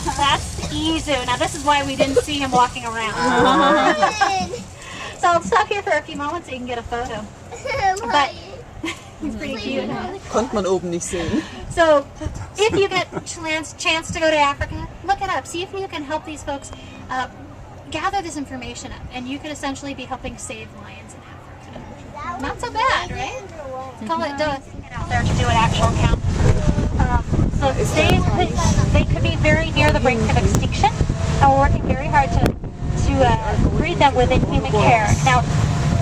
That's Izu. Now this is why we didn't see him walking around. So I'll stop here for a few moments so you can get a photo. But he's pretty cute. Konnte man oben nicht sehen. So if you get a chance to go to Africa, look it up. See if you can help these folks gather this information up, and you could essentially be helping save lions in Africa. Not so bad, right? Call it get out there to do an actual count. So they could be very near the brink of extinction, and we're working very hard to breed them within human care. Now,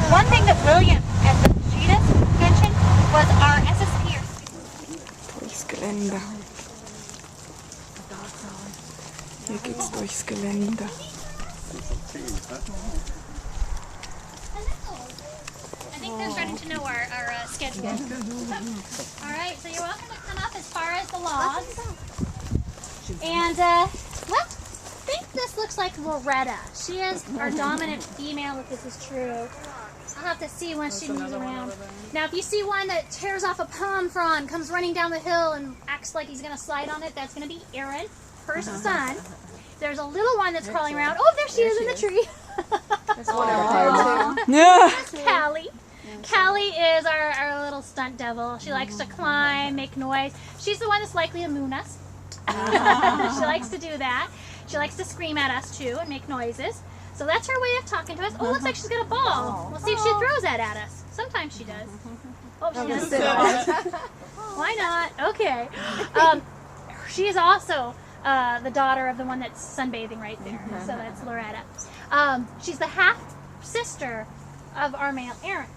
one thing that William and Gina mentioned was our SSPers. Durchs Gelände. Hier geht's durchs Gelände. I think they're starting to know our schedule. All right, so you're welcome to come up as far as the logs. And, well, I think this looks like Loretta. She is our dominant female, if this is true. I'll have to see when she moves around. Now, if you see one that tears off a palm frond, comes running down the hill and acts like he's going to slide on it, that's going to be Aaron, her son. There's a little one that's crawling around. Oh, there she is in the tree. That's Callie. Callie is our little stunt devil. She likes to climb, make noise. She's the one that's likely to moon us. She likes to do that. She likes to scream at us too and make noises. So that's her way of talking to us. Oh, looks like she's got a ball. We'll see if she throws that at us. Sometimes she does. Oh, she does. Why not? Okay. She is also the daughter of the one that's sunbathing right there. So that's Loretta. She's the half-sister of our male Aaron.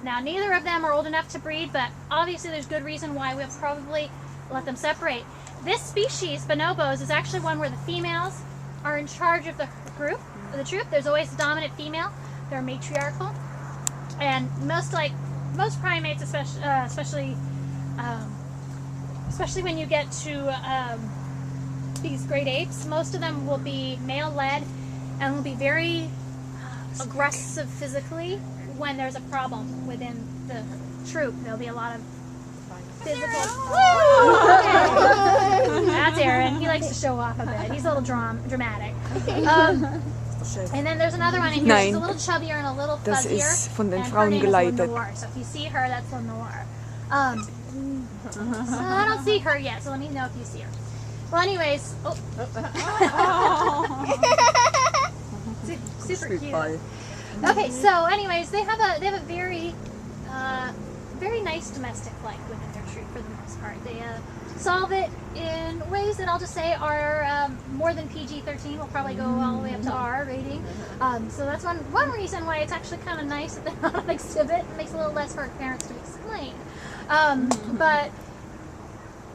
Now, neither of them are old enough to breed, but obviously there's good reason why we'll probably let them separate. This species, bonobos, is actually one where the females are in charge of the group, of the troop. There's always a dominant female. They're matriarchal. And most primates, especially when you get to these great apes, most of them will be male-led and will be very aggressive physically when there's a problem within the troop. There'll be a lot of physical. That's Aaron. He likes to show off a bit. He's a little dramatic. And then there's another one in here. She's a little chubbier and a little fuzzier. Das ist von den and Frauen her name geleitet. is Lenore. So if you see her, that's Lenore. So I don't see her yet, so let me know if you see her. Well, anyways, super cute. Okay, so anyways, they have a very very nice domestic life within their troop for the most part. They solve it in ways that I'll just say are more than PG-13. We'll probably go all the way up to R rating. So that's one reason why it's actually kind of nice that they're not on exhibit. It makes it a little less for parents to explain. But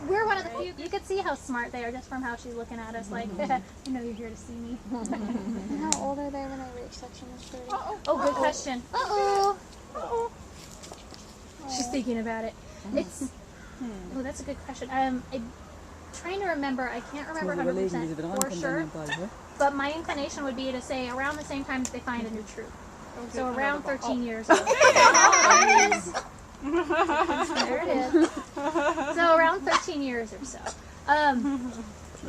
we're one of the few. You could see how smart they are just from how she's looking at us. Like, I know you're here to see me. How old are they when I reach such a maturity? Oh, good question. Uh-oh. She's thinking about it. It's. Oh, that's a good question. I'm trying to remember. I can't remember 100% for sure. But my inclination would be to say around the same time that they find a new troop. So around 13 years old. There it is. So around 13 years or so.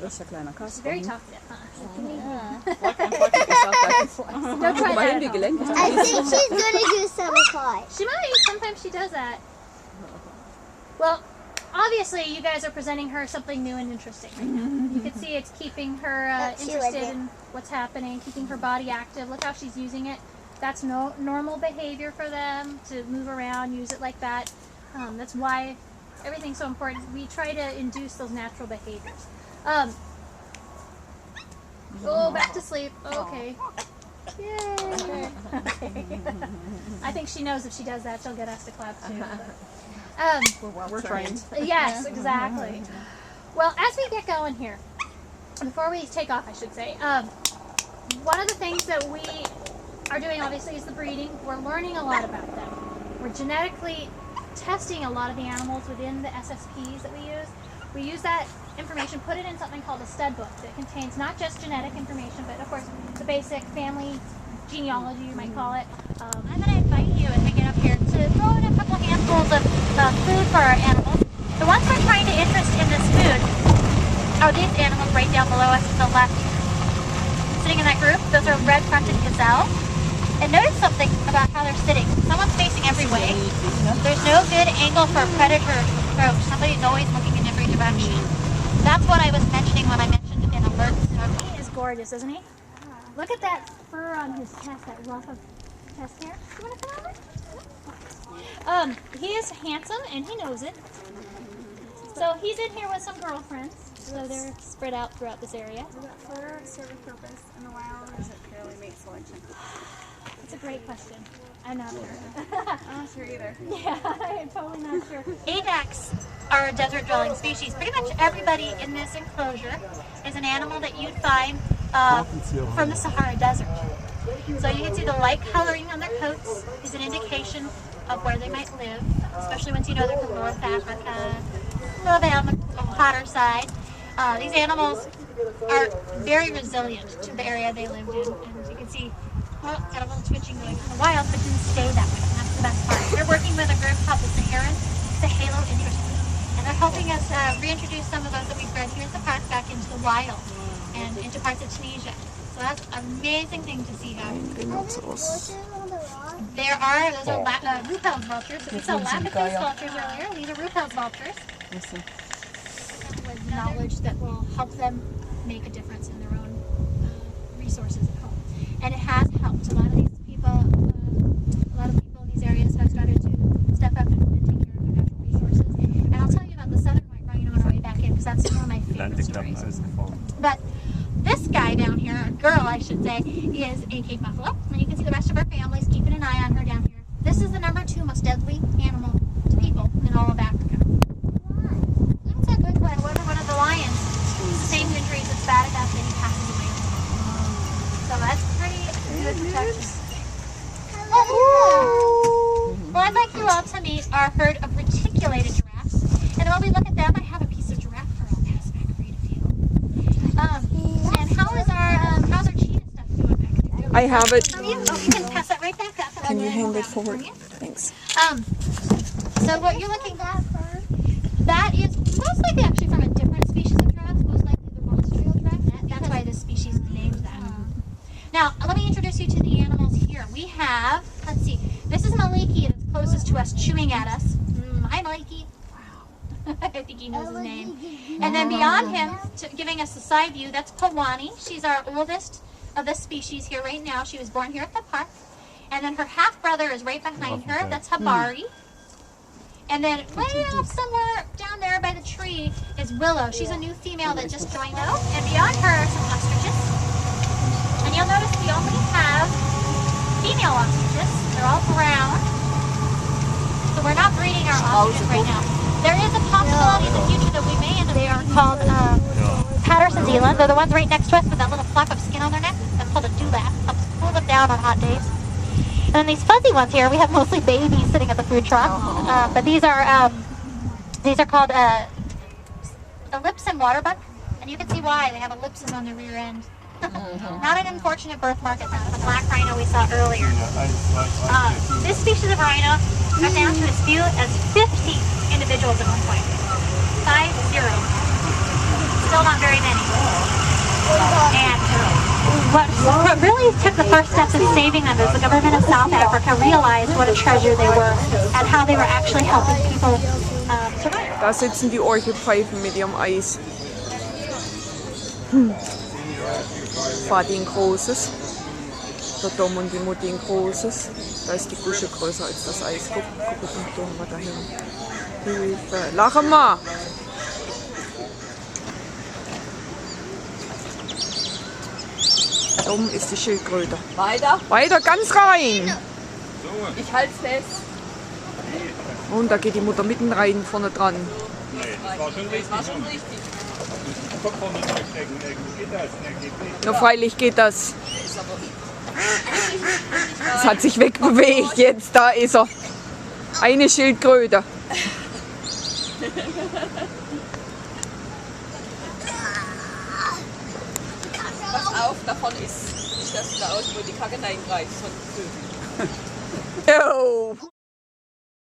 She's very talkative, huh? Don't try that at home. I think she's going to do sabotage. She might. Sometimes she does that. Well, obviously you guys are presenting her something new and interesting right now. You can see it's keeping her interested in what's happening, keeping her body active. Look how she's using it. That's normal behavior for them to move around, use it like that. That's why everything's so important. We try to induce those natural behaviors. Oh, back to sleep. Okay. Yay. Okay. I think she knows if she does that, she'll get us to clap too. We're trained. Yes, exactly. Well, as we get going here, before we take off, I should say, one of the things that we are doing obviously is the breeding. We're learning a lot about them. We're genetically testing a lot of the animals within the SSPs that we use. We use that information, put it in something called a stud book that contains not just genetic information, but of course the basic family genealogy, you might call it. I'm going to invite you as we get up here to throw in a couple handfuls of food for our animals. The ones we're trying to interest in this food are these animals right down below us. the left here. Sitting in that group, those are red-fronted gazelle. And notice something about how they're sitting. Someone's facing every way. There's no good angle for a predator to approach. Somebody's always looking in every direction. That's what I was mentioning when I mentioned an alert. He is gorgeous, isn't he? Look at that fur on his chest, that ruff of chest hair. You want to come over? He is handsome and he knows it. So he's in here with some girlfriends. So they're spread out throughout this area. Does that fur serve a purpose in the wild, or is it purely mate selection? That's a great question. I'm not sure. I'm not sure either. Yeah, I'm totally not sure. Adax are a desert dwelling species. Pretty much everybody in this enclosure is an animal that you'd find from the Sahara Desert. So you can see the light coloring on their coats is an indication of where they might live, especially once you know they're from North Africa, a little bit on the hotter side. These animals are very resilient to the area they lived in. And you can see, well, got a little twitching going on in the wild, but didn't stay that way. And that's the best part. We're working with a group called the Sahelo Interest, and they're helping us reintroduce some of those that we've bred here at the park back into the wild and into parts of Tunisia. So that's an amazing thing to see happen. There are, those are Ruppel's vultures. So we saw Lapith's vultures earlier. These are Ruppel's vultures. With knowledge that will help them make a difference in their own resources at home. And it has helped. A lot of these people, in these areas have started to step up and take care of their natural resources. And I'll tell you about the southern white rhino on our way back in, because that's one of my favorite stories. But this guy down here, a girl I should say, is a Cape buffalo. And you can see the rest of her family's keeping an eye on her down here. This is the #2 most deadly animal to people in all of Africa. That's a good one. One of the lions sustains injuries and spatted up and he passes away. So that's pretty good protection. Well, I'd like you all to meet our herd of reticulated giraffes. And while we look at them, I have a piece of giraffe fur I'll pass back for you to feel. And how's our cheetah stuff doing back there? I have it. From you? Oh, you can pass that right back up. Can you hand it forward? Thanks. So what you're looking at, that is most likely actually from a different species of giraffe, most likely the rostral giraffe. That's why this species is named that. Now, let me introduce you to the animals here. We have, let's see, this is Maliki that's closest to us, chewing at us. Hi, Maliki. Wow. I think he knows his name. And then beyond him, giving us a side view, that's Pawani. She's our oldest of this species here right now. She was born here at the park. And then her half-brother is right behind her. That's Habari. And then way off somewhere down there by the tree is Willow. She's a new female that just joined out. And beyond her are some ostriches. And you'll notice we only have female ostriches. They're all brown. So we're not breeding our ostriches right now. There is a possibility in the future that we may end up. They are called Patterson Zealand. They're the ones right next to us with that little flock of skin on their neck. That's called a dewlap. Helps cool them down on hot days. And then these fuzzy ones here, we have mostly babies sitting at the food truck. But these are called ellipsin waterbuck. And you can see why. They have ellipses on their rear end. Not an unfortunate birthmark as the black rhino we saw earlier. This species of rhino got down to as few as 50 individuals at one point. 50. Still not very many. And what really took the first steps in saving them is the government of South Africa realized what a treasure they were and how they were actually helping people survive. Da sitzen die Orchelpfeifen mit ihrem Eis. Vati ein großes. Der Dom und die Mutti ein großes. Da ist die Kusche größer als das Eis. Guck mal dahin. Hilfe. Lache mal! Dom ist die Schildkröte. Weiter. Weiter, ganz rein! Ich halte fest. Und da geht die Mutter mitten rein, vorne dran. Das war schon richtig. Nur freilich geht das. Es hat sich wegbewegt jetzt, da ist er. Eine Schildkröte. Pass auf, davon ist nicht, dass du da aus, wo die Kacke reingreifst. Oh.